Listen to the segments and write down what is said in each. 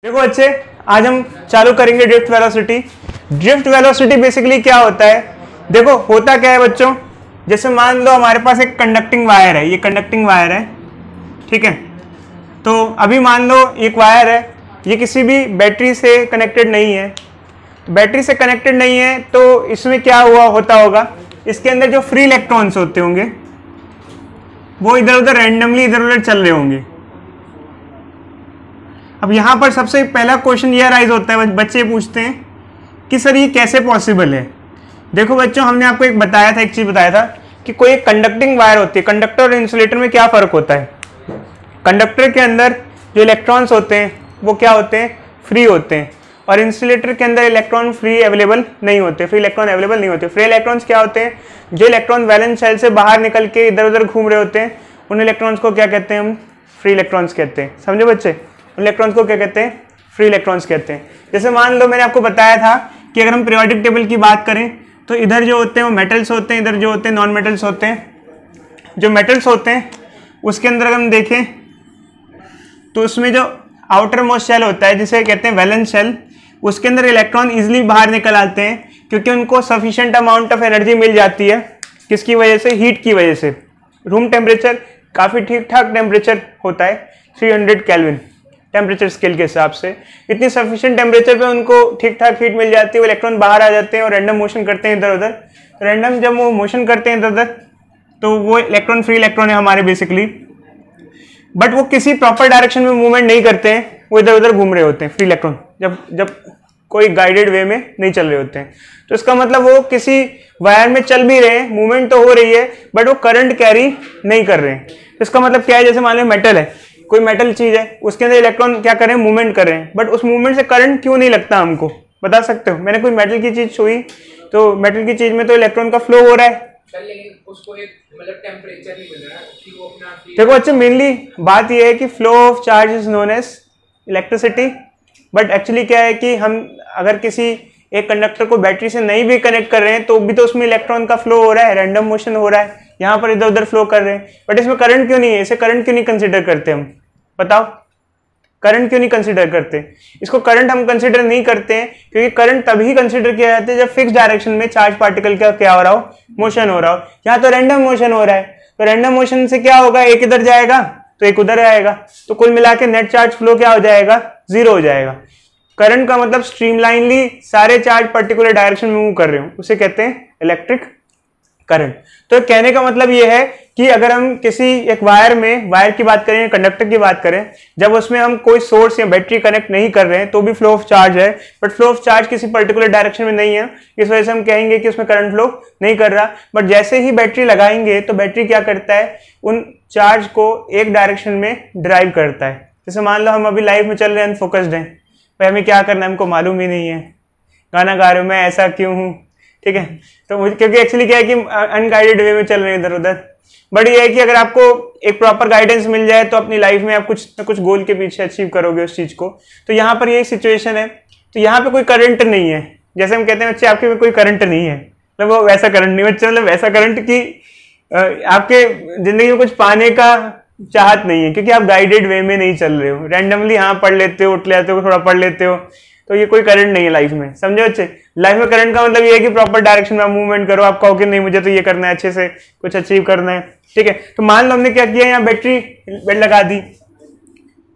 देखो बच्चे, आज हम चालू करेंगे drift velocity. Drift velocity basically क्या होता है? देखो होता क्या है बच्चों, जैसे मान लो हमारे पास एक कंडक्टिंग वायर है, ये कंडक्टिंग वायर है, ठीक है। तो अभी मान लो एक वायर है, ये किसी भी बैटरी से कनेक्टेड नहीं है। तो बैटरी से कनेक्टेड नहीं है तो इसमें क्या होता होगा, इसके अंदर जो फ्री इलेक्ट्रॉन्स होते होंगे वो इधर उधर रैंडमली इधर उधर चल रहे होंगे। अब यहाँ पर सबसे पहला क्वेश्चन ये राइज होता है, बच्चे पूछते हैं कि सर ये कैसे पॉसिबल है। देखो बच्चों, हमने आपको एक चीज बताया था कि कोई एक कंडक्टिंग वायर होती है। कंडक्टर और इंसुलेटर में क्या फर्क होता है? कंडक्टर के अंदर जो इलेक्ट्रॉन्स होते हैं वो क्या होते हैं? फ्री होते हैं। और इंसुलेटर के अंदर इलेक्ट्रॉन फ्री अवेलेबल नहीं होते, फ्री इलेक्ट्रॉन अवेलेबल नहीं होते। फ्री इलेक्ट्रॉन्स क्या होते हैं? जो इलेक्ट्रॉन वैलेंस शेल से बाहर निकल के इधर उधर घूम रहे होते हैं, उन इलेक्ट्रॉन्स को क्या कहते हैं? हम फ्री इलेक्ट्रॉन्स कहते हैं। समझे बच्चे? इलेक्ट्रॉन्स को क्या कहते हैं? फ्री इलेक्ट्रॉन्स कहते हैं। जैसे मान लो मैंने आपको बताया था कि अगर हम पीरियोडिक टेबल की बात करें तो इधर जो होते हैं वो मेटल्स होते हैं, इधर जो होते हैं नॉन मेटल्स होते हैं। जो मेटल्स होते हैं उसके अंदर अगर हम देखें तो उसमें जो आउटर मोस्ट शेल होता है जिसे कहते हैं वैलेंस शेल, उसके अंदर इलेक्ट्रॉन इजिली बाहर निकल आते हैं क्योंकि उनको सफिशिएंट अमाउंट ऑफ एनर्जी मिल जाती है। किसकी वजह से? हीट की वजह से। रूम टेम्परेचर काफ़ी ठीक ठाक टेम्परेचर होता है, 300 केल्विन टेम्परेचर स्केल के हिसाब से। इतनी सफिशिएंट टेम्परेचर पे उनको ठीक ठाक हीट मिल जाती है, वो इलेक्ट्रॉन बाहर आ जाते हैं और रैंडम मोशन करते हैं इधर उधर। रैंडम जब वो मोशन करते हैं इधर उधर तो वो इलेक्ट्रॉन फ्री इलेक्ट्रॉन है हमारे बेसिकली, बट वो किसी प्रॉपर डायरेक्शन में मूवमेंट नहीं करते हैं, वो इधर उधर घूम रहे होते हैं फ्री इलेक्ट्रॉन, जब कोई गाइडेड वे में नहीं चल रहे होते हैं। तो इसका मतलब वो किसी वायर में चल भी रहे हैं, मूवमेंट तो हो रही है, बट वो करंट कैरी नहीं कर रहे हैं। इसका मतलब क्या है? जैसे मान लो मेटल है, कोई मेटल चीज है, उसके अंदर इलेक्ट्रॉन क्या कर रहे हैं? मूवमेंट कर रहे हैं, बट उस मूवमेंट से करंट क्यों नहीं लगता हमको? बता सकते हो? मैंने कोई मेटल की चीज छुई तो मेटल की चीज में तो इलेक्ट्रॉन का फ्लो हो रहा है, लेकिन उसको एक मतलब टेम्परेचर नहीं मिल रहा कि वो अपना। देखो अच्छा, मेनली बात यह है कि flow of charge is known as electricity. But actually क्या है कि हम अगर किसी एक कंडक्टर को बैटरी से नहीं भी कनेक्ट कर रहे हैं तो भी तो उसमें इलेक्ट्रॉन का फ्लो हो रहा है, रैंडम मोशन हो रहा है, यहाँ पर इधर उधर फ्लो कर रहे हैं, बट इसमें करंट क्यों नहीं है? इसे करंट क्यों नहीं कंसिडर करते हम? बताओ, करंट क्यों नहीं कंसिडर करते? इसको करंट हम कंसिडर नहीं करते हैं क्योंकि करंट तभी कंसिडर किया जाता है जब फिक्स डायरेक्शन में चार्ज पार्टिकल का क्या हो रहा हो? मोशन हो रहा हो। यहाँ तो रैंडम मोशन हो रहा है, तो रैंडम मोशन से क्या होगा? एक इधर जाएगा तो एक उधर आएगा, तो कुल मिला के नेट चार्ज फ्लो क्या हो जाएगा? 0 हो जाएगा। करंट का मतलब स्ट्रीमलाइनली सारे चार्ज पर्टिकुलर डायरेक्शन में मूव कर रहे हो, उसे कहते हैं इलेक्ट्रिक करंट। तो कहने का मतलब यह है कि अगर हम किसी एक वायर की बात करें, कंडक्टर की बात करें, जब उसमें हम कोई सोर्स या बैटरी कनेक्ट नहीं कर रहे हैं तो भी फ्लो ऑफ चार्ज है, बट फ्लो ऑफ चार्ज किसी पर्टिकुलर डायरेक्शन में नहीं है, इस वजह से हम कहेंगे कि उसमें करंट फ्लो नहीं कर रहा। बट जैसे ही बैटरी लगाएंगे तो बैटरी क्या करता है? उन चार्ज को एक डायरेक्शन में ड्राइव करता है। जैसे मान लो हम अभी लाइफ में चल रहे हैं, अनफोकस्ड हैं, भाई हमें क्या करना है हमको मालूम ही नहीं है, गाना गा रहे हो, मैं ऐसा क्यों हूँ, ठीक है। तो क्योंकि एक्चुअली क्या है कि अनगाइडेड वे में चल रहे हैं इधर उधर। बट ये है कि अगर आपको एक प्रॉपर गाइडेंस मिल जाए तो अपनी लाइफ में आप कुछ न कुछ गोल के पीछे अचीव करोगे उस चीज को। तो यहाँ पर यही सिचुएशन है। तो यहाँ पे कोई करंट नहीं है, जैसे हम कहते हैं बच्चे आपके में कोई करंट नहीं है, मतलब वो वैसा करंट नहीं बच्चे, मतलब वैसा करंट की आपके जिंदगी में कुछ पाने का चाहत नहीं है क्योंकि आप गाइडेड वे में नहीं चल रहे हो, रैंडमली हाँ पढ़ लेते हो, उठ लेते हो, थोड़ा पढ़ लेते हो, तो ये कोई करंट नहीं है लाइफ में। समझे बच्चे? लाइफ में करंट का मतलब ये है कि प्रॉपर डायरेक्शन में मूवमेंट करो, आप कहो कि नहीं मुझे तो ये करना है, अच्छे से कुछ अचीव करना है, ठीक है। तो मान लो हमने क्या किया, यहाँ बैटरी लगा दी,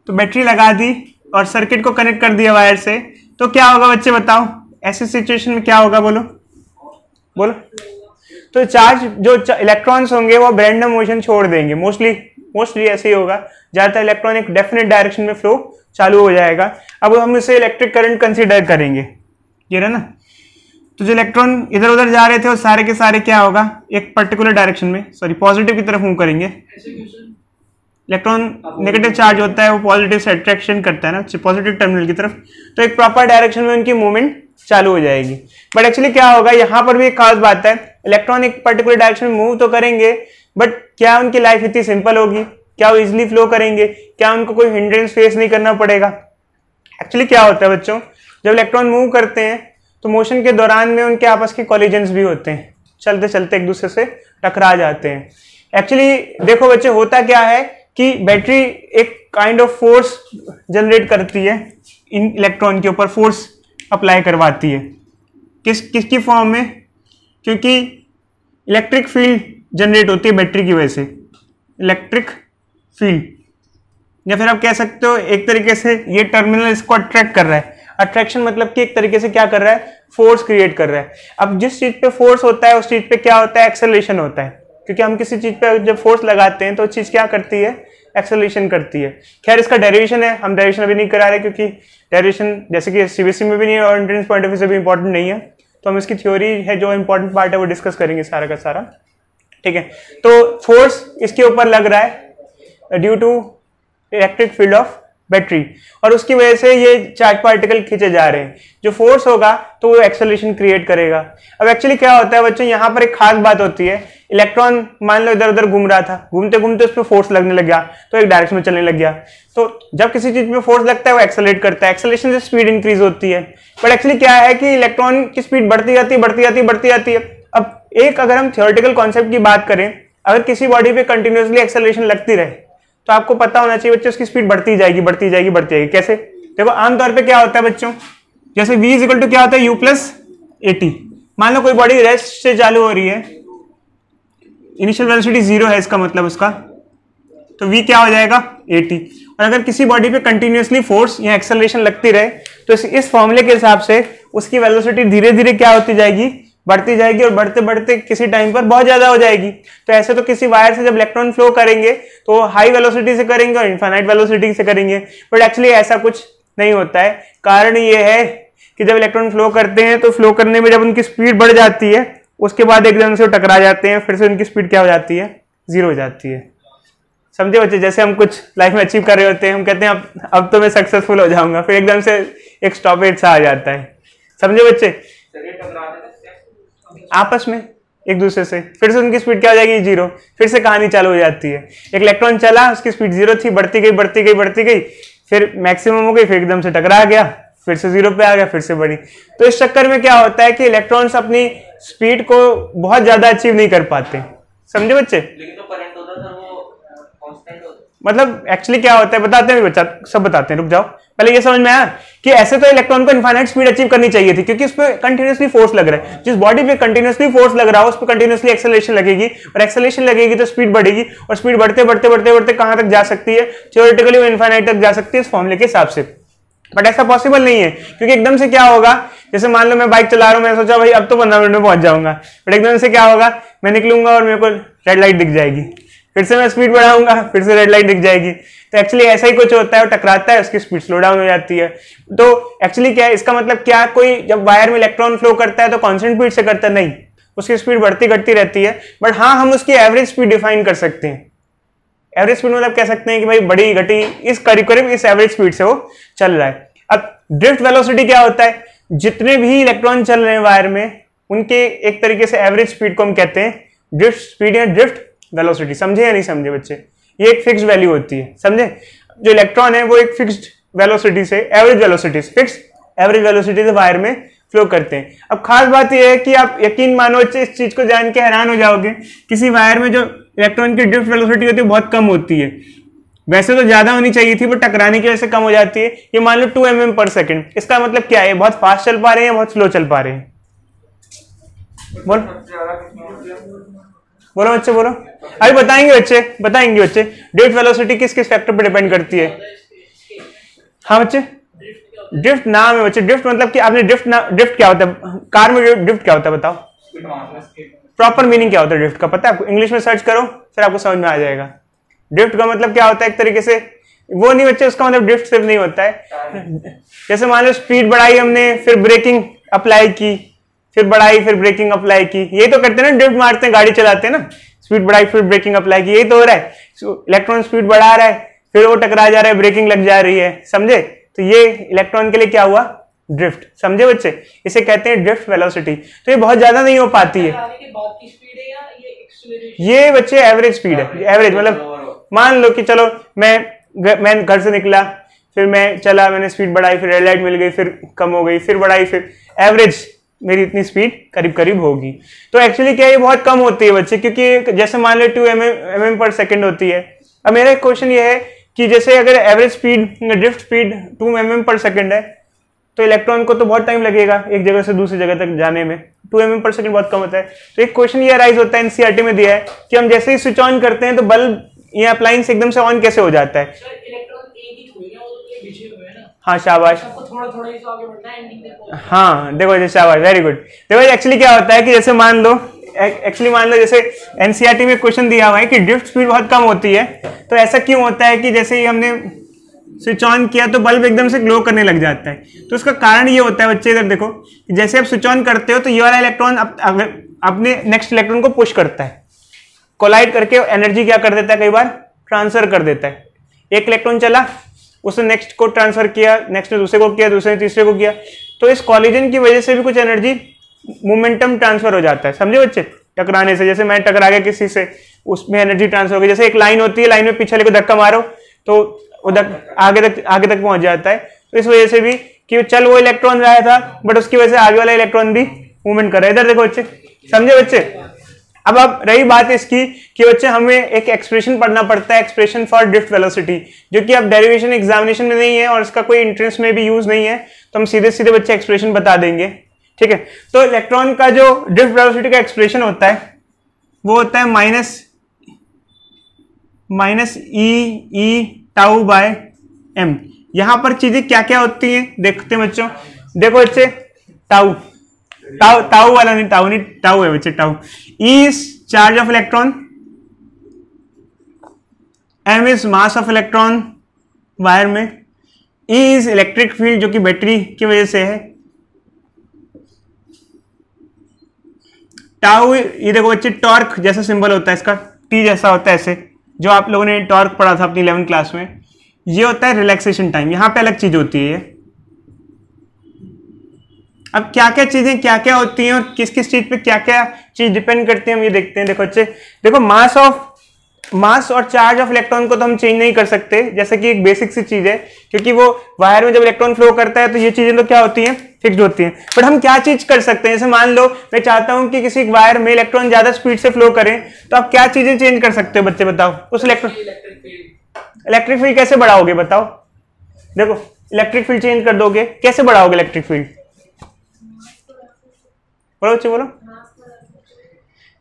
तो बैटरी लगा दी और सर्किट को कनेक्ट कर दिया वायर से, तो क्या होगा बच्चे बताओ? ऐसी सिचुएशन में क्या होगा? बोलो बोलो। तो चार्ज जो इलेक्ट्रॉन्स होंगे वो रैंडम मोशन छोड़ देंगे, मोस्टली ऐसे ही होगा। ज्यादातर इलेक्ट्रॉन एक डेफिनेट डायरेक्शन में फ्लो चालू हो जाएगा। अब हम इसे इलेक्ट्रिक करंट कंसीडर करेंगे, ये रहा ना। तो जो इलेक्ट्रॉन इधर उधर जा रहे थे वो सारे के सारे क्या होगा? एक पर्टिकुलर डायरेक्शन में, पॉजिटिव की तरफ मूव करेंगे। इलेक्ट्रॉन नेगेटिव चार्ज होता है, वो पॉजिटिव से अट्रैक्शन करता है ना, पॉजिटिव टर्मिनल की तरफ, तो एक प्रॉपर डायरेक्शन में उनकी मूवमेंट चालू हो जाएगी। बट एक्चुअली क्या होगा, यहाँ पर भी एक खास बात है, इलेक्ट्रॉन एक पर्टिकुलर डायरेक्शन में मूव तो करेंगे, बट क्या उनकी लाइफ इतनी सिंपल होगी? क्या वो इजिली फ्लो करेंगे? क्या उनको कोई हिंड्रेंस फेस नहीं करना पड़ेगा? एक्चुअली क्या होता है बच्चों, जब इलेक्ट्रॉन मूव करते हैं तो मोशन के दौरान में उनके आपस के कॉलिजन्स भी होते हैं, चलते चलते एक दूसरे से टकरा जाते हैं। एक्चुअली देखो बच्चे, होता क्या है कि बैटरी एक काइंड ऑफ फोर्स जनरेट करती है, इन इलेक्ट्रॉन के ऊपर फोर्स अप्लाई करवाती है। किसकी फॉर्म में? क्योंकि इलेक्ट्रिक फील्ड जनरेट होती है बैटरी की वजह से, इलेक्ट्रिक फील्ड, या फिर आप कह सकते हो एक तरीके से ये टर्मिनल इसको अट्रैक्ट कर रहा है। अट्रैक्शन मतलब कि एक तरीके से क्या कर रहा है? फोर्स क्रिएट कर रहा है। अब जिस चीज पे फोर्स होता है उस चीज पे क्या होता है? एक्सेलरेशन होता है, क्योंकि हम किसी चीज पे जब फोर्स लगाते हैं तो चीज क्या करती है? एक्सेलरेशन करती है। खैर इसका डेरिवेशन है, हम डेरिवेशन अभी नहीं करा रहे क्योंकि डेरिवेशन जैसे कि सीबीएसई में भी नहीं है और एंट्रेंस पॉइंट ऑफ व्यू से भी इंपॉर्टेंट नहीं है, तो हम इसकी थ्योरी है जो इंपॉर्टेंट पार्ट है वो डिस्कस करेंगे सारा का सारा, ठीक है। तो फोर्स इसके ऊपर लग रहा है due to electric field of battery, और उसकी वजह से ये चार्ज पार्टिकल खींचे जा रहे हैं। जो फोर्स होगा तो वो एक्सेलरेशन क्रिएट करेगा। अब एक्चुअली क्या होता है बच्चों, यहाँ पर एक खास बात होती है, इलेक्ट्रॉन मान लो इधर उधर घूम रहा था, घूमते घूमते उस पर फोर्स लगने लग गया तो एक डायरेक्शन में चलने लग गया। तो जब किसी चीज पे फोर्स लगता है वो एक्सेलरेट करता है, एक्सेलरेशन से स्पीड इंक्रीज होती है। बट एक्चुअली क्या है कि इलेक्ट्रॉन की स्पीड बढ़ती जाती है, बढ़ती जाती है, बढ़ती जाती है। अब एक अगर हम थियोरेटिकल कॉन्सेप्ट की बात करें, अगर किसी बॉडी पे कंटिन्यूसली एक्सेलरेशन लगती रहे तो आपको पता होना चाहिए बच्चों उसकी स्पीड बढ़ती जाएगी, बढ़ती जाएगी, बढ़ती जाएगी। कैसे? देखो आमतौर पे क्या होता है बच्चों, जैसे v इक्वल टू क्या होता है? u plus AT। मान लो कोई बॉडी रेस्ट से चालू हो रही है, इनिशियल वेलोसिटी 0 है, इसका मतलब उसका तो v क्या हो जाएगा? AT। और अगर किसी बॉडी पे कंटिन्यूसली फोर्स या एक्सेलरेशन लगती रहे तो इस फॉर्मूले के हिसाब से उसकी वेलोसिटी धीरे धीरे क्या होती जाएगी? बढ़ती जाएगी, और बढ़ते बढ़ते किसी टाइम पर बहुत ज्यादा हो जाएगी। तो ऐसे तो किसी वायर से जब इलेक्ट्रॉन फ्लो करेंगे तो हाई वेलोसिटी से करेंगे और इनफाइनाइट वेलोसिटी से करेंगे, बट एक्चुअली ऐसा कुछ नहीं होता है। कारण ये है कि जब इलेक्ट्रॉन फ्लो करते हैं तो फ्लो करने में जब उनकी स्पीड बढ़ जाती है उसके बाद एकदम से टकरा जाते हैं, फिर से उनकी स्पीड क्या हो जाती है? 0 हो जाती है। समझे बच्चे? जैसे हम कुछ लाइफ में अचीव कर रहे होते हैं, हम कहते हैं अब तो मैं सक्सेसफुल हो जाऊंगा, फिर एकदम से एक स्टॉपेज सा आ जाता है। समझे बच्चे? आपस में एक दूसरे से, फिर से उनकी स्पीड क्या हो जाएगी? 0। फिर से कहानी चालू हो जाती है। एक इलेक्ट्रॉन चला, उसकी स्पीड 0 थी, बढ़ती गई बढ़ती गई बढ़ती गई, फिर मैक्सिमम हो गई, फिर एकदम से टकरा गया, फिर से 0 पे आ गया, फिर से बढ़ी। तो इस चक्कर में क्या होता है कि इलेक्ट्रॉन्स अपनी स्पीड को बहुत ज्यादा अचीव नहीं कर पाते। समझे बच्चे? लेकिन तो करंट होता है वो कांस्टेंट होता है। मतलब एक्चुअली क्या होता है बताते हैं बच्चा, सब बताते हैं, रुक जाओ। पहले ये समझ में आया कि ऐसे तो इलेक्ट्रॉन को इनफाइनाइट स्पीड अचीव करनी चाहिए थी, क्योंकि उस पर कंटिन्यूसली फोर्स लग रहा है। जिस बॉडी पे कंटिन्यूसली फोर्स लग रहा है उस पर कंटिन्यूसली एक्सेलरेशन लगेगी, और एक्सेलरेशन लगेगी तो स्पीड बढ़ेगी, और स्पीड बढ़ते बढ़ते बढ़ते बढ़ते कहां तक जा सकती है? थियोरेटिकली वो इनफाइनाइट तक जा सकती है इस फॉर्मूले के हिसाब से। बट ऐसा पॉसिबल नहीं है, क्योंकि एकदम से क्या होगा, जैसे मान लो मैं बाइक चला रहा हूं, मैं सोचा भाई अब तो 15 मिनट में पहुंच जाऊंगा, बट एकदम से क्या होगा, मैं निकलूंगा और मेरे को रेड लाइट दिख जाएगी, फिर से मैं स्पीड बढ़ाऊंगा, फिर से रेड लाइट दिख जाएगी। तो एक्चुअली ऐसा ही कुछ होता है, वो टकराता है, उसकी स्पीड स्लो डाउन हो जाती है। तो एक्चुअली क्या है इसका मतलब, क्या कोई जब वायर में इलेक्ट्रॉन फ्लो करता है तो कांस्टेंट स्पीड से करता है? नहीं, उसकी स्पीड बढ़ती घटती रहती है। बट हाँ, हम उसकी एवरेज स्पीड डिफाइन कर सकते हैं। एवरेज स्पीड मतलब कह सकते हैं कि भाई बड़ी घटी इस करीब करीब इस एवरेज स्पीड से वो चल रहा है। अब ड्रिफ्ट वेलोसिटी क्या होता है? जितने भी इलेक्ट्रॉन चल रहे हैं वायर में उनके एक तरीके से एवरेज स्पीड को हम कहते हैं ड्रिफ्ट स्पीड या ड्रिफ्ट वेलोसिटी। समझे या नहीं समझे बच्चे? ये एक फिक्स्ड वैल्यू होती है, समझे? जो इलेक्ट्रॉन है वो एक फिक्स्ड वेलोसिटी से, एवरेज वेलोसिटी से, फिक्स एवरेज वेलोसिटी से वायर में फ्लो करते हैं। अब खास बात यह है कि आप यकीन मानो इस चीज को जान के हैरान हो जाओगे, किसी वायर में जो इलेक्ट्रॉन की ड्रिफ्ट वेलोसिटी होती है बहुत कम होती है। वैसे तो ज्यादा होनी चाहिए थी, बट टकराने की वजह से कम हो जाती है। ये मान लो 2 mm पर सेकेंड। इसका मतलब क्या है? बहुत फास्ट चल पा रहे हैं या बहुत स्लो चल पा रहे हैं? बोलो बच्चे, बोलो। अभी बताएंगे बच्चे ड्रिफ्ट वेलोसिटी किस किस फैक्टर पर डिपेंड करती है। हाँ बच्चे, ड्रिफ्ट नाम है बच्चे। ड्रिफ्ट मतलब कि आपने ड्रिफ्ट क्या होता है? कार में ड्रिफ्ट क्या होता है बताओ? प्रॉपर मीनिंग क्या होता है ड्रिफ्ट का पता है आपको? इंग्लिश में सर्च करो फिर आपको समझ में आ जाएगा। ड्रिफ्ट का मतलब क्या होता है? एक तरीके से वो नहीं बच्चे, उसका मतलब ड्रिफ्ट सिर्फ नहीं होता है। जैसे मान लो स्पीड बढ़ाई हमने, फिर ब्रेकिंग अप्लाई की, फिर बढ़ाई, फिर ब्रेकिंग अप्लाई की, यही तो करते हैं ना, ड्रिफ्ट मारते हैं, गाड़ी चलाते हैं ना, स्पीड बढ़ाई फिर ब्रेकिंग अप्लाई की, यही तो हो रहा है। इलेक्ट्रॉन स्पीड बढ़ा रहा है, फिर वो टकरा जा रहा है, ब्रेकिंग लग जा रही है, समझे? तो ये इलेक्ट्रॉन के लिए क्या हुआ? ड्रिफ्ट। समझे बच्चे? इसे कहते हैं ड्रिफ्ट वेलोसिटी। तो ये बहुत ज्यादा नहीं हो पाती है, ये बच्चे एवरेज स्पीड है। एवरेज मतलब मान लो कि चलो मैं घर से निकला, फिर मैं चला, मैंने स्पीड बढ़ाई, फिर रेड लाइट मिल गई, फिर कम हो गई, फिर बढ़ाई, फिर एवरेज मेरी इतनी स्पीड करीब करीब होगी। तो एक्चुअली क्या ये बहुत कम होती है बच्चे, क्योंकि जैसे मान लो 2 mm पर सेकेंड होती है। अब मेरा एक क्वेश्चन ये है कि जैसे अगर average speed drift speed 2 mm/s है तो इलेक्ट्रॉन को तो बहुत टाइम लगेगा एक जगह से दूसरी जगह तक जाने में। 2 mm/s बहुत कम होता है। तो एक क्वेश्चन ये अराइज होता है एनसीईआरटी में दिया है कि हम जैसे ही स्विच ऑन करते हैं तो बल्ब ये अप्लायंस एकदम से ऑन कैसे हो जाता है। हाँ शाबाश, हाँ देखो शाबाश, वेरी गुड। देखो एक्चुअली क्या होता है कि जैसे मान लो जैसे एनसीईआरटी में क्वेश्चन दिया हुआ है कि ड्रिफ्ट स्पीड बहुत कम होती है, तो ऐसा क्यों होता है कि जैसे ही हमने स्विच ऑन किया तो बल्ब एकदम से ग्लो करने लग जाता है। तो उसका कारण ये होता है बच्चे, इधर देखो, जैसे आप स्विच ऑन करते हो तो ये वाला इलेक्ट्रॉन अपने नेक्स्ट इलेक्ट्रॉन को पुश करता है, कोलाइड करके एनर्जी क्या कर देता है, कई बार ट्रांसफर कर देता है। एक इलेक्ट्रॉन चला, उसने नेक्स्ट को ट्रांसफर किया, नेक्स्ट ने दूसरे को किया, दूसरे ने तीसरे को किया, तो इस कॉलिजन की वजह से भी कुछ एनर्जी मोमेंटम ट्रांसफर हो जाता है। समझे बच्चे, टकराने से, जैसे मैं टकरा गया किसी से, उसमें एनर्जी ट्रांसफर हो गई। जैसे एक लाइन होती है, लाइन में पीछे को धक्का मारो तो उधर आगे तक पहुंच जाता है। तो इस वजह से भी कि चल वो इलेक्ट्रॉन रहा था बट उसकी वजह से आगे वाला इलेक्ट्रॉन भी मूवमेंट कर रहा है। इधर देखो बच्चे, समझे बच्चे। अब रही बात इसकी कि बच्चे हमें एक एक्सप्रेशन पढ़ना पड़ता है, एक्सप्रेशन फॉर ड्रिफ्ट वेलोसिटी, जो कि अब डेरिवेशन एग्जामिनेशन में नहीं है और इसका कोई इंट्रेंस में भी यूज नहीं है, तो हम सीधे सीधे बच्चे एक्सप्रेशन बता देंगे। ठीक है, तो इलेक्ट्रॉन का जो ड्रिफ्ट वेलोसिटी का एक्सप्रेशन होता है वो होता है माइनस ई टाउ बाय एम। यहां पर चीजें क्या क्या होती हैं देखते हैं बच्चों। देखो बच्चे, टाउ वाला नहीं, टाउ है बच्चे, tau. E is charge of electron, m is mass of electron wire में, ई इज इलेक्ट्रिक फील्ड जो कि बैटरी की वजह से है, टाउ ये देखो बच्चे टॉर्क जैसा सिंबल होता है इसका, टी जैसा होता है ऐसे, जो आप लोगों ने टॉर्क पढ़ा था अपनी 11th क्लास में। ये होता है रिलैक्सेशन टाइम, यहां पे अलग चीज होती है ये। अब क्या क्या चीजें क्या क्या होती हैं और किस किस चीज पे क्या क्या चीज डिपेंड करती है हम ये देखते हैं। देखो बच्चे, देखो मास और चार्ज ऑफ इलेक्ट्रॉन को तो हम चेंज नहीं कर सकते, जैसे कि एक बेसिक सी चीज है, क्योंकि वो वायर में जब इलेक्ट्रॉन फ्लो करता है तो ये चीजें तो क्या होती हैं, फिक्स्ड होती हैं। बट हम क्या चीज कर सकते हैं, जैसे मान लो मैं चाहता हूं कि किसी वायर में इलेक्ट्रॉन ज्यादा स्पीड से फ्लो करें, तो आप क्या चीजें चेंज कर सकते हो बच्चे, बताओ। उस इलेक्ट्रिक फील्ड कैसे बढ़ाओगे, बताओ। देखो इलेक्ट्रिक फील्ड चेंज कर दोगे, कैसे बढ़ाओगे इलेक्ट्रिक फील्ड, बोलो बच्चे, बोलो।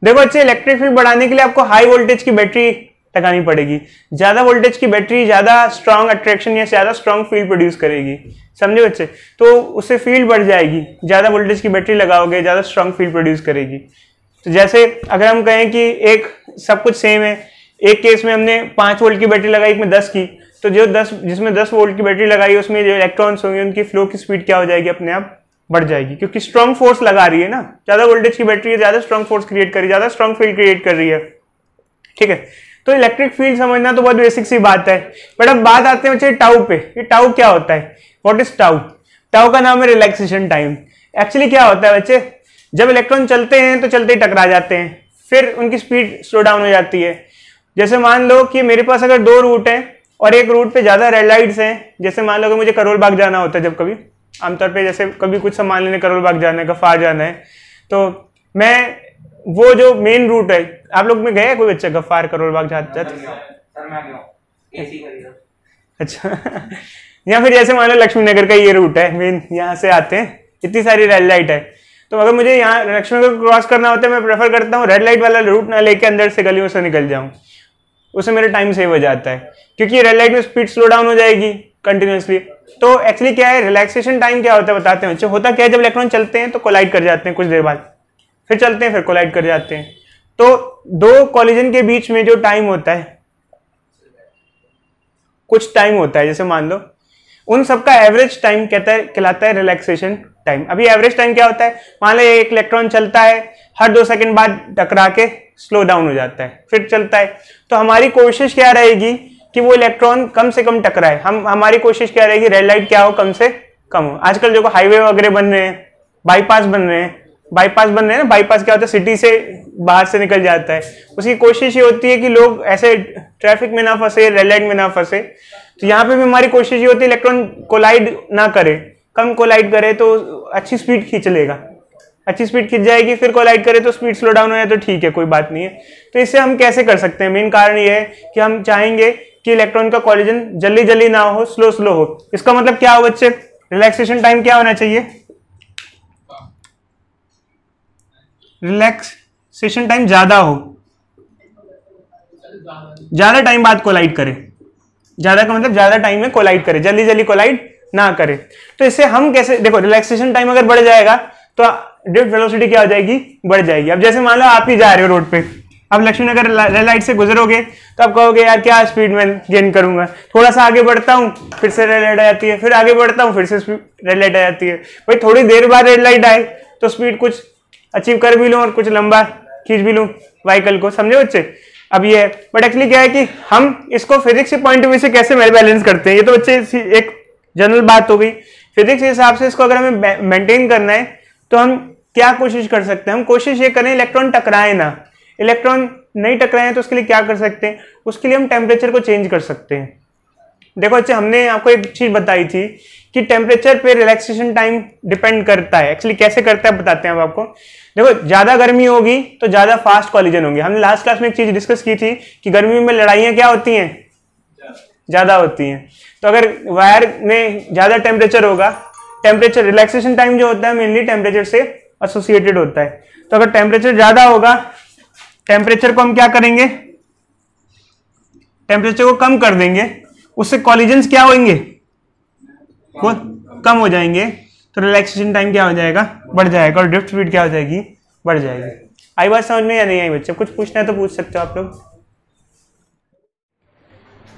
देखो बच्चे, इलेक्ट्रिक फील्ड बढ़ाने के लिए आपको हाई वोल्टेज की बैटरी लगानी पड़ेगी। ज्यादा वोल्टेज की बैटरी ज्यादा स्ट्रॉन्ग अट्रैक्शन या ज्यादा स्ट्रॉन्ग फील्ड प्रोड्यूस करेगी, समझे बच्चे। तो उससे फील्ड बढ़ जाएगी, ज्यादा वोल्टेज की बैटरी लगाओगे ज्यादा स्ट्रॉन्ग फील्ड प्रोड्यूस करेगी। तो जैसे अगर हम कहें कि एक सब कुछ सेम है, एक केस में हमने 5 वोल्ट की बैटरी लगाई, एक में 10 की, तो जिसमें 10 वोल्ट की बैटरी लगाई उसमें जो इलेक्ट्रॉन्स होंगे उनकी फ्लो की स्पीड क्या हो जाएगी, अपने आप बढ़ जाएगी, क्योंकि स्ट्रॉन्ग फोर्स लगा रही है ना, ज्यादा वोल्टेज की बैटरी है, ज्यादा स्ट्रॉन्ग फोर्स क्रिएट कर रही है, ज्यादा स्ट्रॉन्ग फील्ड क्रिएट कर रही है। ठीक है, तो इलेक्ट्रिक फील्ड समझना तो बहुत बेसिक सी बात है। बट अब बात आते हैं बच्चे टाउ पे। ये टाउ क्या होता है, व्हाट इज टाउ। टाउ का नाम है रिलैक्सेशन टाइम। एक्चुअली क्या होता है बच्चे, जब इलेक्ट्रॉन चलते हैं तो चलते ही टकरा जाते हैं, फिर उनकी स्पीड स्लो डाउन हो जाती है। जैसे मान लो कि मेरे पास अगर 2 रूट हैं और एक रूट पे ज्यादा रेड लाइट्स हैं, जैसे मान लो कि मुझे करोल बाग जाना होता है, जब कभी आमतौर पे जैसे कभी कुछ सामान लेने करोल बाग जाना है, गफार जाना है, तो मैं वो जो मेन रूट है, आप लोग में गए कोई बच्चा गफार करोल बाग जाते? अच्छा या फिर जैसे मान लो लक्ष्मी नगर का ये रूट है मेन, यहाँ से आते हैं, इतनी सारी रेड लाइट है, तो अगर मुझे यहाँ लक्ष्मी नगर क्रॉस करना होता है, मैं प्रेफर करता हूँ रेड लाइट वाला रूट ना लेके अंदर से गलियों से निकल जाऊँ, उससे मेरा टाइम सेव हो जाता है, क्योंकि रेड लाइट में स्पीड स्लो डाउन हो जाएगी कंटिन्यूसली। तो एक्चुअली क्या है, रिलैक्सेशन टाइम क्या होता है बताते हैं बच्चे। होता क्या है, जब इलेक्ट्रॉन चलते हैं तो कोलाइड कर जाते हैं, कुछ देर बाद फिर चलते हैं, फिर कोलाइड कर जाते हैं। तो 2 कॉलिजन के बीच में जो टाइम होता है, कुछ टाइम होता है, जैसे मान लो उन सबका एवरेज टाइम कहलाता है रिलैक्सेशन टाइम। अभी एवरेज टाइम क्या होता है, मान लो एक इलेक्ट्रॉन चलता है, हर 2 सेकंड बाद टकरा के स्लो डाउन हो जाता है, फिर चलता है। तो हमारी कोशिश क्या रहेगी कि वो इलेक्ट्रॉन कम से कम टकराए। हमारी कोशिश क्या रहेगी, रेड लाइट क्या हो, कम से कम हो। आजकल जो हाईवे वगैरह बन रहे हैं, बाईपास बन रहे हैं ना, बाईपास क्या होता है, सिटी से बाहर से निकल जाता है। उसकी कोशिश ये होती है कि लोग ऐसे ट्रैफिक में ना फंसे, रेड लाइट में ना फंसे। तो यहाँ पे भी हमारी कोशिश ये होती है इलेक्ट्रॉन कोलाइड ना करे, कम कोलाइड करे तो अच्छी स्पीड खींच लेगा, अच्छी स्पीड खींच जाएगी, फिर कोलाइड करे तो स्पीड स्लो डाउन हो जाए तो ठीक है, कोई बात नहीं है। तो इससे हम कैसे कर सकते हैं, मेन कारण ये है कि हम चाहेंगे कि इलेक्ट्रॉन का कॉलिजन जल्दी जल्दी ना हो, स्लो स्लो हो। इसका मतलब क्या हो बच्चे, रिलैक्सेशन टाइम क्या होना चाहिए, रिलैक्सेशन टाइम ज्यादा हो, ज्यादा टाइम बाद कोलाइड करे, ज्यादा का मतलब ज्यादा टाइम में कोलाइड करे, जल्दी जल्दी कोलाइड ना करे। तो इससे हम कैसे, देखो रिलैक्सेशन टाइम अगर बढ़ जाएगा तो ड्रिफ्ट वेलोसिटी क्या हो जाएगी, बढ़ जाएगी। अब जैसे मान लो आप ही जा रहे हो रोड पे, अब लक्ष्मी नगर रेड लाइट से गुजरोगे तो आप कहोगे यार क्या स्पीड में गेन करूंगा, थोड़ा सा आगे बढ़ता हूँ फिर से रेड लाइट आ जाती है, फिर आगे बढ़ता हूँ फिर से रेड लाइट आ जाती है। भाई थोड़ी देर बाद रेड लाइट आए तो स्पीड कुछ अचीव कर भी लूँ और कुछ लंबा खींच भी लूँ व्हीकल को, समझे बच्चे। अब ये है, बट एक्चुअली क्या है कि हम इसको फिजिक्स के पॉइंट ऑफ व्यू से कैसे बैलेंस करते हैं, ये तो बच्चे एक जनरल बात हो गई। फिजिक्स के हिसाब से इसको अगर हमें मेंटेन करना है तो हम क्या कोशिश कर सकते हैं, हम कोशिश ये करें इलेक्ट्रॉन टकराए ना। इलेक्ट्रॉन नहीं टकराए तो उसके लिए क्या कर सकते हैं, उसके लिए हम टेम्परेचर को चेंज कर सकते हैं। देखो अच्छा, हमने आपको एक चीज बताई थी कि टेम्परेचर पे रिलैक्सेशन टाइम डिपेंड करता है। एक्चुअली कैसे करता है बताते हैं हम आपको। देखो ज्यादा गर्मी होगी तो ज्यादा फास्ट कॉलिजन होंगे। हमने लास्ट क्लास में एक चीज डिस्कस की थी कि गर्मी में लड़ाइयां क्या होती हैं, ज्यादा होती हैं। तो अगर वायर में ज्यादा टेम्परेचर होगा, टेम्परेचर रिलैक्सेशन टाइम जो होता है मेनली टेम्परेचर से एसोसिएटेड होता है। तो अगर टेम्परेचर ज्यादा होगा, टेम्परेचर को हम क्या करेंगे, टेम्परेचर को कम कर देंगे, उससे कॉलिजन्स क्या होंगे, वो कम हो जाएंगे। तो रिलैक्सेशन टाइम क्या हो जाएगा, बढ़ जाएगा, और ड्रिफ्ट स्पीड क्या हो जाएगी, बढ़ जाएगी। आई बात समझ में या नहीं आई बच्चे, कुछ पूछना है तो पूछ सकते हो आप लोग।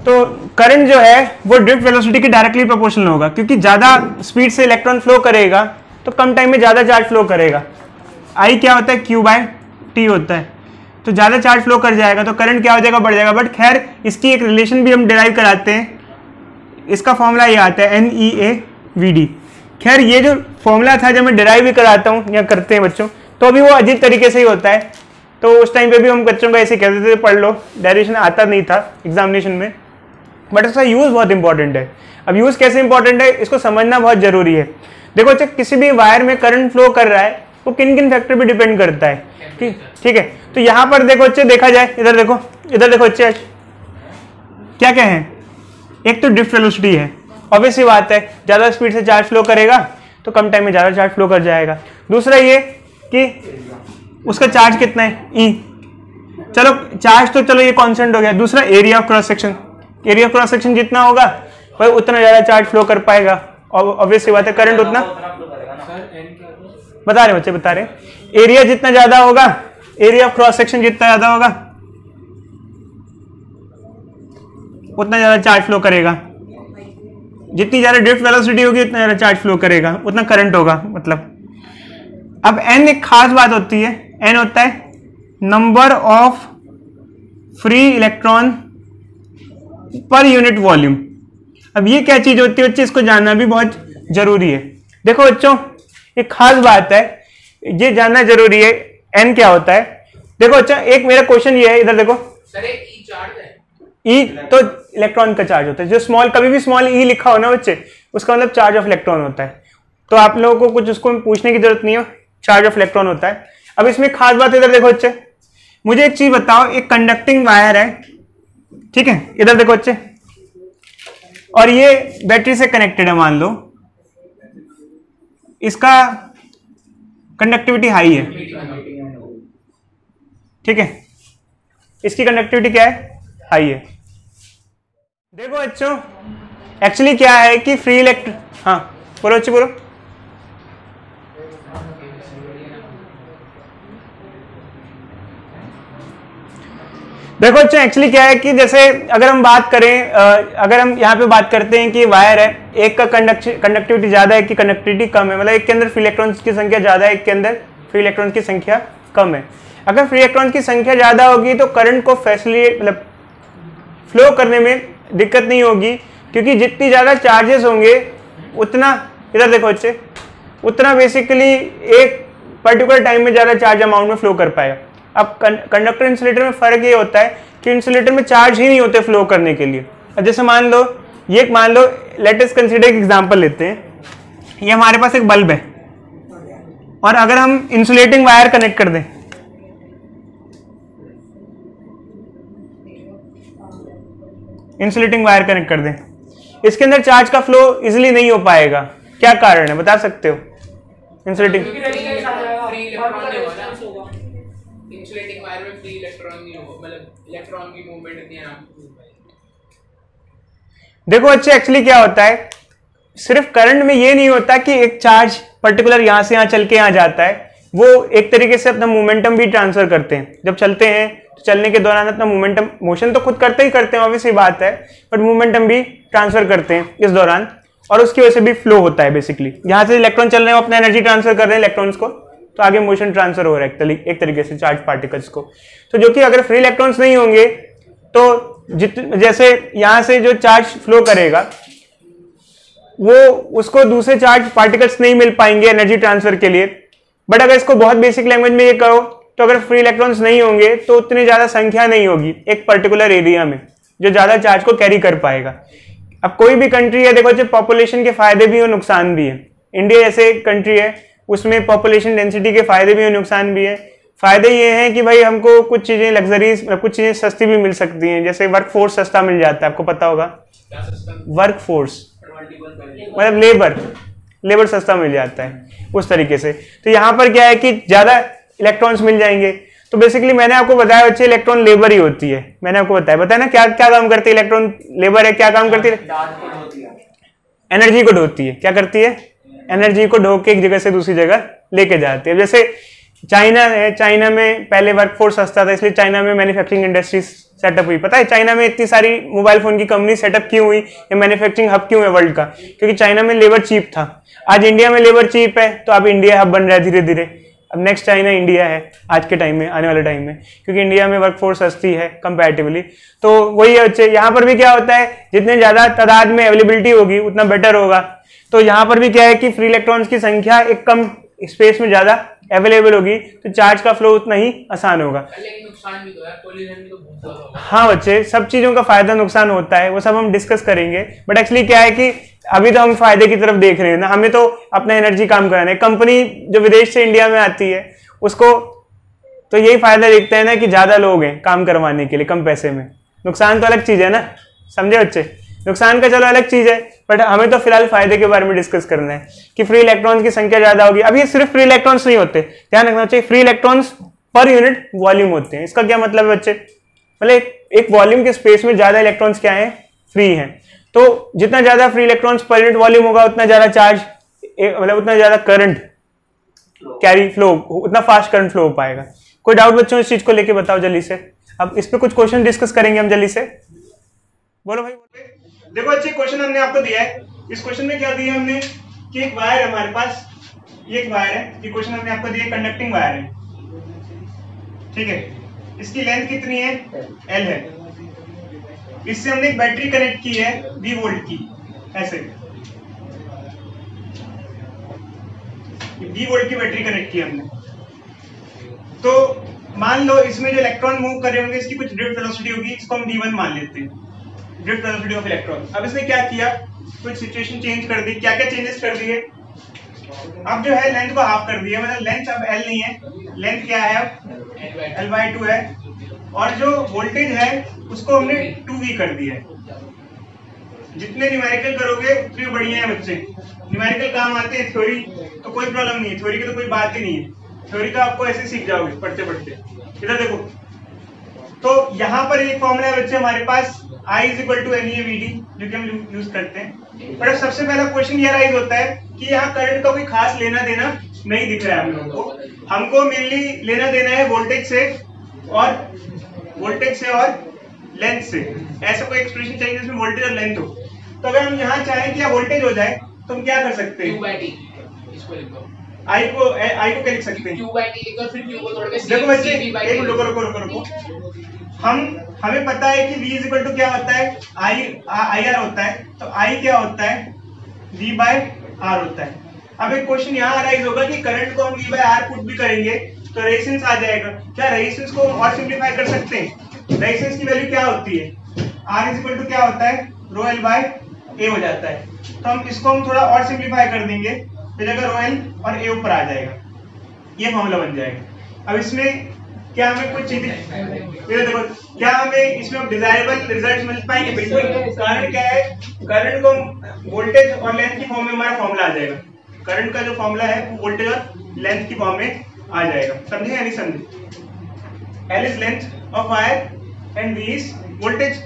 तो करंट जो है वो ड्रिफ्ट वेलोसिटी की डायरेक्टली प्रोपोर्शनल होगा, क्योंकि ज्यादा स्पीड से इलेक्ट्रॉन फ्लो करेगा तो कम टाइम में ज्यादा चार्ज फ्लो करेगा। आई क्या होता है, क्यू बाय टी होता है। तो ज्यादा चार्ज फ्लो कर जाएगा तो करंट क्या हो जाएगा, बढ़ जाएगा। बट खैर इसकी एक रिलेशन भी हम डिराइव कराते हैं, इसका फॉर्मूला ये आता है NeAVD। खैर ये जो फॉर्मूला था जब मैं डिराइव भी कराता हूँ या करते हैं बच्चों, तो अभी वो अजीब तरीके से ही होता है। तो उस टाइम पे भी हम बच्चों को ऐसे कहते थे पढ़ लो, डेरिवेशन आता नहीं था एग्जामिनेशन में, बट इसका यूज बहुत इंपॉर्टेंट है। अब यूज कैसे इंपॉर्टेंट है इसको समझना बहुत जरूरी है। देखो अच्छा, किसी भी वायर में करंट फ्लो कर रहा है वो किन किन फैक्टर पे डिपेंड करता है, ठीक है। तो यहाँ पर देखो अच्छे, देखा जाए इधर देखो, इधर देखो अच्छे, क्या क्या है, एक तो ड्रिफ्ट वेलोसिटी है, ऑब्वियसली बात है, ज्यादा स्पीड से चार्ज फ्लो करेगा तो कम टाइम में ज्यादा चार्ज फ्लो कर जाएगा। दूसरा ये कि उसका चार्ज कितना है, E। चलो चार्ज तो चलो ये कांस्टेंट हो गया। दूसरा area of cross section, area of cross section जितना होगा भाई उतना ज्यादा चार्ज फ्लो कर पाएगा, और ऑब्वियसली बात है करंट उतना, बता रहे बच्चे बता रहे, एरिया जितना ज्यादा होगा, एरिया ऑफ क्रॉस सेक्शन जितना ज्यादा होगा उतना ज्यादा चार्ज फ्लो करेगा। जितनी ज्यादा ड्रिफ्ट वेलोसिटी होगी उतना ज्यादा चार्ज फ्लो करेगा, उतना करंट होगा मतलब। अब n एक खास बात होती है, n होता है number of free electron per unit volume. अब ये क्या चीज होती है बच्चे, इसको जानना भी बहुत जरूरी है। देखो बच्चों एक खास बात है, ये जानना जरूरी है n क्या होता है। देखो अच्छा, एक मेरा क्वेश्चन ये है, इधर देखो सर ई चार्ज है, ई तो इलेक्ट्रॉन का चार्ज होता है। जो स्मॉल, कभी भी स्मॉल ई लिखा हो ना बच्चे, उसका मतलब चार्ज ऑफ इलेक्ट्रॉन होता है। तो आप लोगों को कुछ उसको पूछने की जरूरत नहीं है, चार्ज ऑफ इलेक्ट्रॉन होता है। अब इसमें खास बात इधर देखो बच्चे, मुझे एक चीज बताओ, एक कंडक्टिंग वायर है, ठीक है, इधर देखो बच्चे, और ये बैटरी से कनेक्टेड है, मान लो इसका कंडक्टिविटी हाई है, ठीक है, इसकी कंडक्टिविटी क्या है, हाई है। देखो बच्चों एक्चुअली क्या है कि फ्री इलेक्ट्रॉन, हाँ बोलो बच्चे बोलो। देखो अच्छा, एक्चुअली क्या है कि जैसे अगर हम बात करें, अगर हम यहाँ पे बात करते हैं कि वायर है, एक का कंडक्टिविटी ज्यादा है, एक की कंडक्टिविटी कम है, मतलब एक के अंदर फ्री इलेक्ट्रॉन्स की संख्या ज्यादा है, एक के अंदर फ्री इलेक्ट्रॉन्स की संख्या कम है। अगर फ्री इलेक्ट्रॉन की संख्या ज्यादा होगी तो करंट को फैसिलिटेट, मतलब फ्लो करने में दिक्कत नहीं होगी, क्योंकि जितनी ज्यादा चार्जेस होंगे उतना, इधर देखो बच्चे, उतना बेसिकली एक पर्टिकुलर टाइम में ज्यादा चार्ज अमाउंट में फ्लो कर पाएगा। अब कंडक्टर इंसुलेटर में फर्क ये होता है कि इंसुलेटर में चार्ज ही नहीं होते फ्लो करने के लिए। अब जैसे मान लो लेट अस कंसीडर एक एग्जांपल लेते हैं, ये हमारे पास एक बल्ब है और अगर हम इंसुलेटिंग वायर कनेक्ट कर दें, इंसुलेटिंग वायर कनेक्ट कर दें, इसके अंदर चार्ज का फ्लो इजिली नहीं हो पाएगा। क्या कारण है बता सकते हो? इंसुलेटिंग इंसुलेटिंग वायर में फ्री इलेक्ट्रॉन नहीं हो, मतलब इलेक्ट्रॉन की मूवमेंट नहीं है। देखो अच्छे, एक्चुअली क्या होता है, सिर्फ करंट में ये नहीं होता कि एक चार्ज पर्टिकुलर यहां से यहां चल के यहां जाता है, वो एक तरीके से अपना मोमेंटम भी ट्रांसफर करते हैं। जब चलते हैं तो चलने के दौरान अपना मोमेंटम, मोशन तो खुद करते ही करते हैं ऑब्वियसली बात है, बट मोमेंटम भी ट्रांसफर करते हैं इस दौरान, और उसकी वजह से भी फ्लो होता है। बेसिकली यहां से इलेक्ट्रॉन चल रहे हैं, अपना एनर्जी ट्रांसफर कर रहे हैं इलेक्ट्रॉन्स को, तो आगे मोशन ट्रांसफर हो रहा है एक तरीके से चार्ज पार्टिकल्स को। तो जो कि अगर फ्री इलेक्ट्रॉन्स नहीं होंगे तो जैसे यहां से जो चार्ज फ्लो करेगा वो उसको दूसरे चार्ज पार्टिकल्स नहीं मिल पाएंगे एनर्जी ट्रांसफर के लिए। बट अगर इसको बहुत बेसिक लैंग्वेज में ये कहो तो अगर फ्री इलेक्ट्रॉन्स नहीं होंगे तो उतनी ज्यादा संख्या नहीं होगी एक पर्टिकुलर एरिया में जो ज्यादा चार्ज को कैरी कर पाएगा। अब कोई भी कंट्री है, देखो जो पॉपुलेशन के फायदे भी और नुकसान भी है। इंडिया जैसे कंट्री है उसमें पॉपुलेशन डेंसिटी के फायदे भी और नुकसान भी है। फायदे ये हैं कि भाई हमको कुछ चीजें लग्जरीज, कुछ चीजें सस्ती भी मिल सकती हैं, जैसे वर्क फोर्स सस्ता मिल जाता है, आपको पता होगा। वर्क फोर्स मतलब लेबर सस्ता मिल जाता है उस तरीके से। तो यहाँ पर क्या है कि ज्यादा इलेक्ट्रॉन्स मिल जाएंगे। तो बेसिकली मैंने आपको बताया बच्चे, इलेक्ट्रॉन लेबर ही होती है। मैंने आपको बताया ना क्या क्या काम करती है इलेक्ट्रॉन, लेबर है। क्या काम करती है? एनर्जी को ढोती है। क्या करती है? एनर्जी को ढो के एक जगह से दूसरी जगह लेके जाती है। जैसे चाइना है, चाइना में पहले वर्कफोर्स सस्ता था, इसलिए चाइना में मैन्युफैक्चरिंग इंडस्ट्रीज सेटअप हुई। पता है चाइना में इतनी सारी मोबाइल फोन की कंपनी सेटअप क्यों हुई, या मैन्युफैक्चरिंग हब क्यों है वर्ल्ड का? क्योंकि चाइना में लेबर चीप था। आज इंडिया में लेबर चीप है तो अब इंडिया हब बन रहा है धीरे धीरे। अब नेक्स्ट चाइना इंडिया है आज के टाइम में, आने वाले टाइम में, क्योंकि इंडिया में वर्कफोर्स सस्ती है कंपैरेटिवली। तो वही है बच्चे, यहाँ पर भी क्या होता है, जितने ज्यादा तादाद में अवेलेबिलिटी होगी उतना बेटर होगा। तो यहाँ पर भी क्या है कि फ्री इलेक्ट्रॉन्स की संख्या एक कम स्पेस में ज्यादा अवेलेबल होगी तो चार्ज का फ्लो उतना ही आसान होगा। नुकसान भी तो है, पॉल्यूशन भी तो बहुत ज्यादा होगा। हाँ बच्चे, सब चीजों का फायदा नुकसान होता है, वो सब हम डिस्कस करेंगे। बट एक्चुअली क्या है कि अभी तो हम फायदे की तरफ देख रहे हैं ना, हमें तो अपना एनर्जी काम कराना है। कंपनी जो विदेश से इंडिया में आती है उसको तो यही फायदा देखते हैं ना कि ज्यादा लोग हैं काम करवाने के लिए कम पैसे में। नुकसान तो अलग चीज है ना, समझे बच्चे? नुकसान का चलो अलग चीज है, बट हमें तो फिलहाल फायदे के बारे में डिस्कस करना है कि फ्री इलेक्ट्रॉन्स की संख्या ज्यादा होगी। अब ये सिर्फ फ्री इलेक्ट्रॉन्स नहीं होते, ध्यान रखना चाहिए, free electrons per unit volume होते हैं। इसका क्या मतलब है बच्चे? मतलब एक वॉल्यूम के स्पेस में ज्यादा इलेक्ट्रॉन्स क्या है? फ्री हैं। तो जितना ज्यादा free electrons per unit volume होगा उतना ज्यादा चार्ज, मतलब उतना ज्यादा करंट कैरी फ्लो, उतना फास्ट करंट फ्लो हो पाएगा। कोई डाउट बच्चों इस चीज को लेके बताओ जल्दी से। अब इस पे कुछ क्वेश्चन डिस्कस करेंगे हम जल्दी से। बोलो भाई। देखो अच्छे क्वेश्चन हमने आपको दिया है। इस क्वेश्चन में क्या दिया हमने कि एक वायर है हमारे पास, ये एक वायर है, ये क्वेश्चन हमने आपको दिया कंडक्टिंग वायर है, ठीक है। इसकी लेंथ कितनी है? L है। इससे हमने एक बैटरी कनेक्ट की है 20 वोल्ट की, ऐसे 20 वोल्ट की बैटरी कनेक्ट की हमने। तो मान लो इसमें जो इलेक्ट्रॉन मूव कर रहे होंगे इसकी कुछ ड्रिफ्ट वेलोसिटी होगी, इसको हम v1 मान लेते हैं, ड्रिफ्ट वेलोसिटी ऑफ इलेक्ट्रॉन। अब इसने क्या किया, कुछ सिचुएशन चेंज कर दी। क्या क्या चेंजेस कर दिए? अब जो है लेंथ को हाफ कर दिया, मतलब लेंथ अब L नहीं है, लेंथ क्या है अब L/2 है, और जो वोल्टेज है उसको हमने 2V कर दिया है। जितने न्यूमेरिकल करोगे उतने बढ़िया है बच्चे। न्यूमेरिकल काम आते हैं, थ्योरी तो कोई प्रॉब्लम नहीं है, थ्योरी की तो कोई बात ही नहीं है। थ्योरी का आपको ऐसे सीख जाओगे पढ़ते पढ़ते। इधर देखो, तो यहाँ पर एक फॉर्मूला है बच्चे हमारे पास, I = NeVD, जो कि हम यूज करते हैं। पर अब सबसे पहला क्वेश्चन ये राइज होता है कि यहाँ करंट का कोई खास लेना देना नहीं दिख रहा है हम लोगों को। हमको मेनली लेना देना है वोल्टेज से और लेंथ से। ऐसा कोई एक्सप्रेशन चाहिए जिसमें वोल्टेज और लेंथ हो। तो अगर हम यहाँ चाहें कि वोल्टेज हो जाए तो हम क्या कर सकते हैं? I को क्या लिख सकते हैं? देखो बच्चे, रुको। हमें पता है कि V = क्या होता है? IR होता है। तो I क्या होता है? V/R होता है। अब एक क्वेश्चन यहाँ अराइज होगा कि करंट को हम V/R पुट भी करेंगे तो रेजिस्टेंस आ जाएगा। क्या रेजिस्टेंस को और सिंपलीफाई कर सकते हैं? रेजिस्टेंस की वैल्यू क्या होती है? R = क्या होता है? ρL/A हो जाता है। तो हम इसको थोड़ा और सिंपलीफाई कर देंगे, तो जगह ρL और A ऊपर आ जाएगा, ये फॉर्मूला बन जाएगा। अब इसमें क्या हमें कुछ चीजें देखो, क्या हमें इसमें डिजायरेबल रिजल्ट मिल पाएंगे? बिल्कुल। कारण क्या है, करंट को वोल्टेज और लेंथ की फॉर्म में हमारा फॉर्मूला आ जाएगा। करंट का जो फॉर्मूला है वो वोल्टेज और लेंथ की फॉर्म में आ जाएगा। समझे या नहीं समझे? L is length of wire and V is voltage.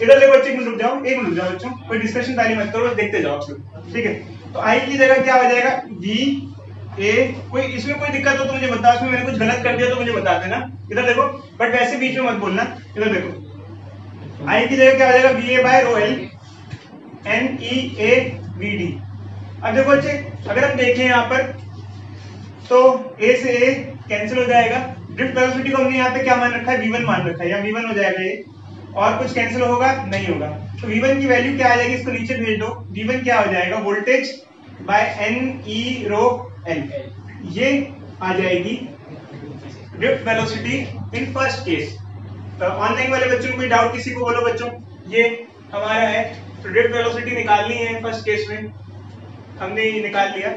इधर देखो बच्चे, एक मिनट रुक जाओ बच्चों, कोई डिस्कशन पहले मत करो, बस देखते जाओ आप लोग, ठीक है? तो I की जगह क्या हो जाएगा? V A। कोई इसमें कोई दिक्कत हो तो मुझे बताओ, इसमें मैंने कुछ गलत कर दिया तो मुझे बता देना। इधर देखो, बट वैसे बीच में मत बोलना। इधर देखो, I की जगह क्या हो जाएगा? VA by rho L NEA VD। अब देखो बच्चे, अगर हम देखें यहाँ पर तो A से A कैंसिल हो जाएगा। ड्रिफ्ट वेलोसिटी को हमने यहाँ पे क्या मान रखा है? V1 मान रखा है, या V1 हो जाएगा ये, और कुछ कैंसिल होगा? नहीं होगा। तो V1 की वैल्यू क्या आ जाएगी? इसको नीचे भेज दो। V1 क्या हो जाएगा? Voltage by NE rho L, ये आ जाएगी drift velocity in first case. तो ऑनलाइन वाले बच्चों को कोई डाउट किसी को बोलो बच्चों, ये हमारा है। तो ड्रिफ्ट वेलोसिटी निकालनी है फर्स्ट केस में, हमने निकाल लिया।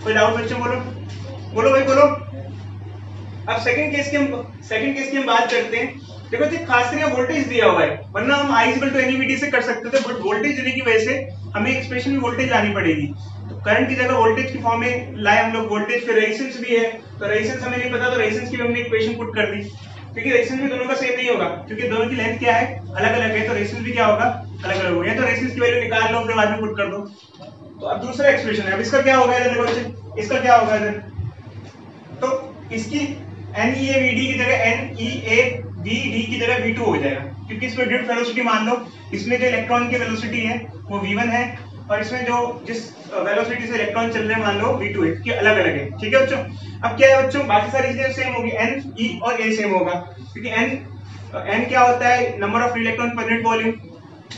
कोई डाउट बच्चों? बोलो भाई बोलो। अब सेकंड केस की हम बात करते हैं। देखो जी, खास करके वोल्टेज दिया हुआ है, वरना हम I इक्वल टू NEVD से कर सकते थे, बट वोल्टेज देने की वजह से हमें एक्सप्रेशन में वोल्टेज लानी पड़ेगी। तो करंट की जगह वोल्टेज की फॉर्म में लाए हम लोग वोल्टेज। फिर रेजिस्टेंस भी है, तो रेजिस्टेंस हमें नहीं पता, तो रेजिस्टेंस की हमने इक्वेशन पुट कर दी, क्योंकि रेजिस्टेंस भी दोनों का सेम नहीं होगा, क्योंकि दोनों की लेंथ क्या है? अलग अलग है। तो रेजिस्टेंस भी क्या होगा? अलग अलग होगा। तो रेजिस्टेंस की वैल्यू निकाल लो, फिर बाद में पुट कर दो। तो अब दूसरा एक्सप्रेशन है, अब इसका क्या होगा? इधर देखो, इसका क्या होगा इधर? तो इसकी NEAVD की जगह NEAVD की जगह V2 हो जाएगा, क्योंकि इसमें ड्रिफ्ट वेलोसिटी मान लो, इसमें जो इलेक्ट्रॉन की वेलोसिटी है वो V1 है, और इसमें जो जिस वेलोसिटी से इलेक्ट्रॉन चल रहे हैं मान लो V2 है, क्योंकि अलग अलग है। ठीक है बच्चों? अब क्या है बच्चों, बाकी सारी चीजें सेम होगी, N E और A सेम होगा, क्योंकि N क्या होता है? Number of electron per unit volume,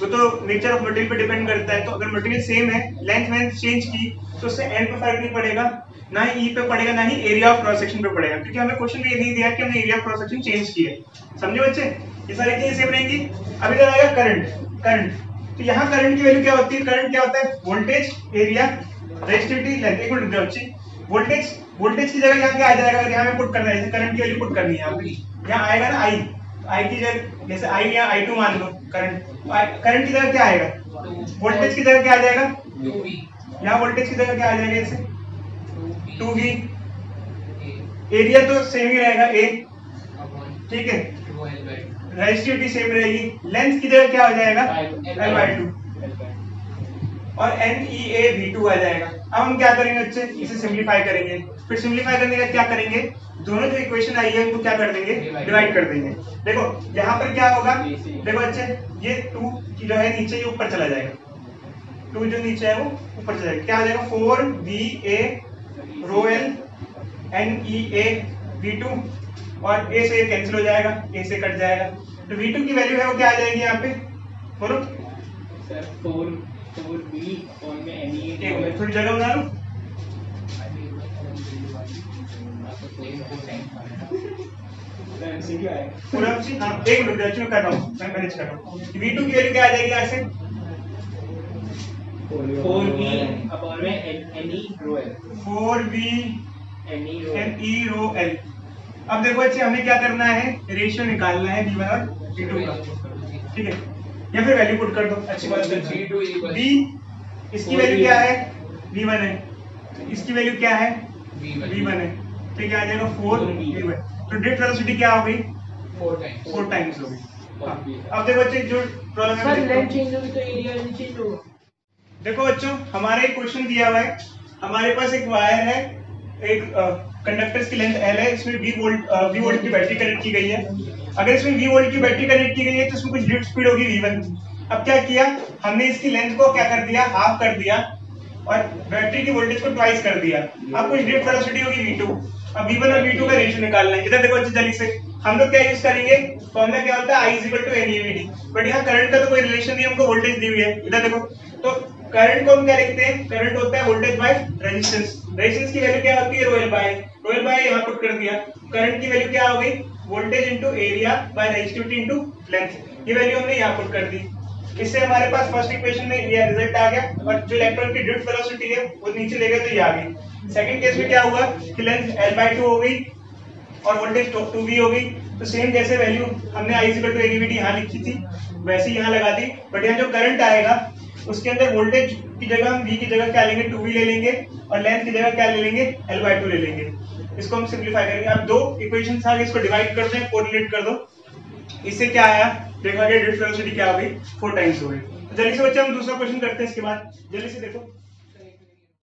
वो तो नेचर ऑफ मटेरियल पे डिपेंड करता है। तो अगर मटेरियल सेम है, लेंथ चेंज की, तो उससे N पे फर्क नहीं पड़ेगा, ना ही E पे पड़ेगा, ना ही एरिया ऑफ क्रॉस सेक्शन पे पड़ेगा, क्योंकि हमें क्वेश्चन में ये नहीं दिया कि हमने area of cross section change किया है। समझे बच्चे? ये सारी चीजें सेम रहेंगी। अब इधर आएगा करंट। तो यहाँ करंट की वैल्यू क्या होती है? करंट क्या होता है? Voltage, area, resistivity, length. एक मिनट बच्चे, वोल्टेज की जगह यहाँ क्या आ जाएगा? अगर यहाँ में पुट करना है, जैसे करंट की वैल्यू पुट करनी है, यहाँ आएगा ना I की जगह, जैसे I या I2 मान लो करंट की जगह क्या आएगा? वोल्टेज की जगह क्या आ जाएगा? यहाँ वोल्टेज की जगह क्या आ जाएगा? जैसे 2V। एरिया तो सेम ही रहेगा A, ठीक है? रेजिस्टिविटी सेम रहेगी। लेंथ की जगह क्या हो जाएगा? L/2, और NEAV2 आ जाएगा। अब हम क्या करेंगे बच्चे? इसे सिंप्लीफाई करेंगे। फिर सिंप्लीफाई करने का क्या करेंगे? दोनों जो इक्वेशन आई है उनको क्या कर देंगे? डिवाइड कर देंगे। देखो यहाँ पर क्या होगा? देखो बच्चे, ये 2 की जो है नीचे, ये ऊपर चला जाएगा। 2 जो नीचे है वो ऊपर चला जाएगा। क्या आ जाएगा? 4VA रो L NEAV2, और A से कैंसिल हो जाएगा, A से कट जाएगा। तो V2 की वैल्यू है वो क्या आ जाएगी यहाँ पे? बोलो सर। 4B और में NEA। थोड़ी जगह बना लो। पूरा हाँ, एक मिनट मैं कर रहा हूँ, मैं मैनेज कर रहा हूँ। V2 की वैल्यू क्या आ जाएगी यहाँ से? 4B और में NE rho L। 4V NE rho L। अब देखो बच्चे, हमें क्या करना है? रेशियो निकालना है V1 और V2 का, ठीक है? या फिर वैल्यू पुट कर दो, अच्छी बात है। V इसकी वैल्यू क्या है? V1 है। इसकी वैल्यू क्या है? V1 है। तो क्या आ जाएगा? 4V1। तो ड्रिफ्ट वेलोसिटी क्या हो गई? 4 टाइम्स हो गई। अब देखो बच्चे, जो प्रॉब्लम है, लेंथ चेंज होगी तो एरिया भी चेंज होगा। देखो बच्चों, हमारा एक क्वेश्चन दिया हुआ है, हमारे पास एक वायर है, एक कंडक्टर्स की लेंथ L है, इसमें V वोल्ट की बैटरी कनेक्ट की गई है। अगर इसमें V वोल्ट की बैटरी कनेक्ट की गई है तो इसमें कुछ ड्रिफ्ट स्पीड होगी V1। अब क्या किया हमने? इसकी लेंथ को क्या कर दिया? हाफ कर दिया, और बैटरी की वोल्टेज को ट्वाइस कर दिया। अब कुछ ड्रिफ्ट वेलोसिटी होगी V2। अब V1 और V2 का रेशियो निकालना है। इधर देखो अच्छी जल्दी से, हम लोग क्या यूज करेंगे? फॉर्मूला क्या होता है? I equal to NEVD। But यहाँ करंट का तो कोई रिलेशन नहीं, हमको वोल्टेज दी हुई है। इधर देखो, तो करंट को हम क्या लिखते हैं? करंट होता है वोल्टेज बाय रेजिस्टेंस। रेजिस्टेंस की वैल्यू क्या होती है? रो एल बाय यहाँ पुट कर दिया। करंट की वैल्यू क्या हो गई? Voltage into area bye resistivity into length. ये वैल्यू हमने यहाँ पुट कर दी। इससे हमारे पास फर्स्ट इक्वेशन में ये रिजल्ट आ गया, और जो इलेक्ट्रॉन की ड्रिफ्ट वेलोसिटी है वो नीचे ले गए तो ये आ गई। सेकंड केस में क्या हुआ कि लेंथ L/2 हो गई, और वोल्टेज 2V होगी। तो सेम जैसे वैल्यू हमने I इक्वल टू AdVd यहाँ लिखी थी वैसे यहाँ लगा दी, बट यहाँ जो करंट आएगा उसके अंदर वोल्टेज की जगह हम V की जगह क्या लेंगे 2V ले लेंगे और लेंथ की जगह क्या ले लेंगे L/2 ले लेंगे। इसको हम सिंप्लीफाई करेंगे। अब दो इक्वेशंस आ गए, इसको डिवाइड कर दें, कोरिलेट कर दो। इससे क्या आया देखा कि ड्रिफ्ट वेलोसिटी क्या हो गई 4 टाइम्स हो गई। तो जल्दी से बच्चे हम दूसरा क्वेश्चन करते हैं इसके बाद, जल्दी से देखो।